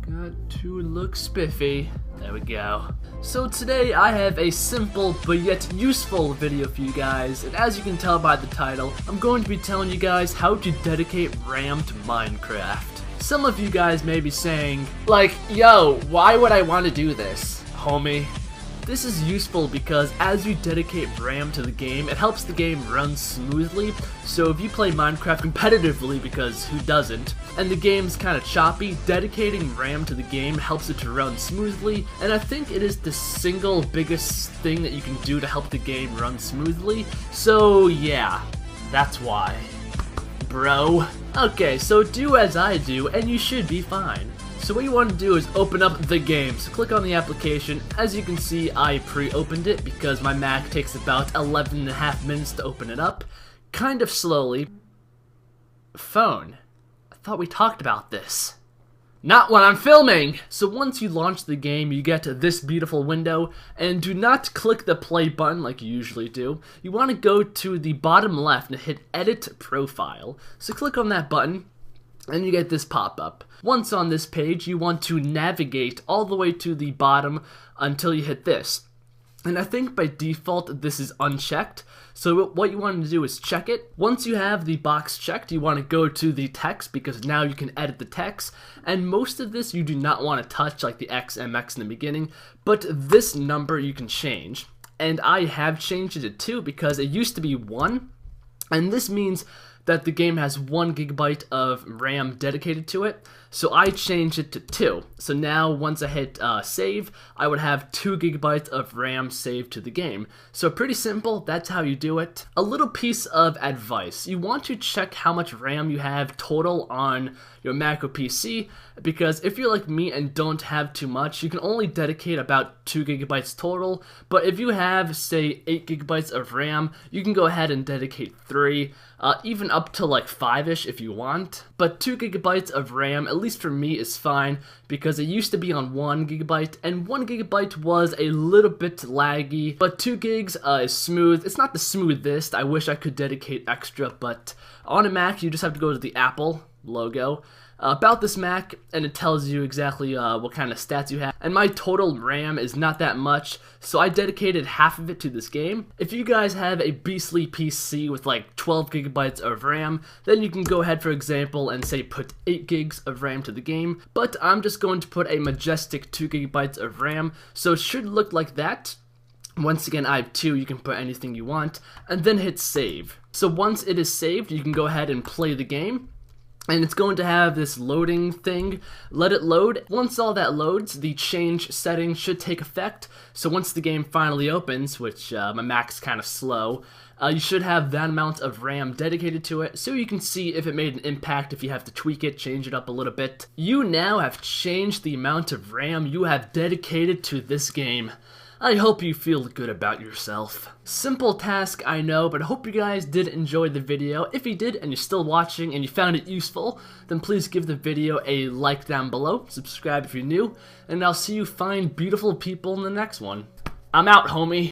Got to look spiffy. There we go. So today I have a simple but yet useful video for you guys, and as you can tell by the title, I'm going to be telling you guys how to dedicate RAM to Minecraft. Some of you guys may be saying, like, yo, why would I want to do this, homie? This is useful because as you dedicate RAM to the game, it helps the game run smoothly. So if you play Minecraft competitively, because who doesn't, and the game's kind of choppy, dedicating RAM to the game helps it to run smoothly, and I think it is the single biggest thing that you can do to help the game run smoothly. So yeah, that's why, bro. Okay, so do as I do and you should be fine. So what you want to do is open up the game. So click on the application. As you can see, I pre-opened it because my Mac takes about 11.5 minutes to open it up. Kind of slowly. Phone. I thought we talked about this. Not when I'm filming! So once you launch the game, you get to this beautiful window, and do not click the play button like you usually do. You want to go to the bottom left and hit Edit Profile. So click on that button, and you get this pop-up. Once on this page, you want to navigate all the way to the bottom until you hit this. And I think by default this is unchecked, so what you want to do is check it. Once you have the box checked, you want to go to the text because now you can edit the text, and most of this you do not want to touch, like the X, MX in the beginning, but this number you can change. And I have changed it to 2 because it used to be 1, and this means that the game has 1 GB of RAM dedicated to it, so I changed it to 2. So now once I hit save, I would have 2 GB of RAM saved to the game. So pretty simple, that's how you do it. A little piece of advice, you want to check how much RAM you have total on your Mac or PC, because if you're like me and don't have too much, you can only dedicate about 2 GB total, but if you have, say, 8 GB of RAM, you can go ahead and dedicate 3, even up to like 5-ish if you want. But 2 GB of RAM, at least for me, is fine, because it used to be on 1 GB, and 1 GB was a little bit laggy, but 2 gigs is smooth. It's not the smoothest, I wish I could dedicate extra, but on a Mac, you just have to go to the Apple logo about this Mac, and it tells you exactly what kind of stats you have. And my total RAM is not that much, so I dedicated half of it to this game. If you guys have a beastly PC with like 12 GB of RAM, then you can go ahead, for example, and say put 8 gigs of RAM to the game, but I'm just going to put a majestic 2 GB of RAM, so it should look like that. Once again, I have 2, you can put anything you want, and then hit save. So once it is saved, you can go ahead and play the game. And it's going to have this loading thing. Let it load. Once all that loads, the change setting should take effect. So once the game finally opens, which my Mac's kind of slow, you should have that amount of RAM dedicated to it, so you can see if it made an impact, if you have to tweak it, change it up a little bit. You now have changed the amount of RAM you have dedicated to this game. I hope you feel good about yourself. Simple task, I know, but I hope you guys did enjoy the video. If you did and you're still watching and you found it useful, then please give the video a like down below, subscribe if you're new, and I'll see you fine, beautiful people in the next one. I'm out, homie.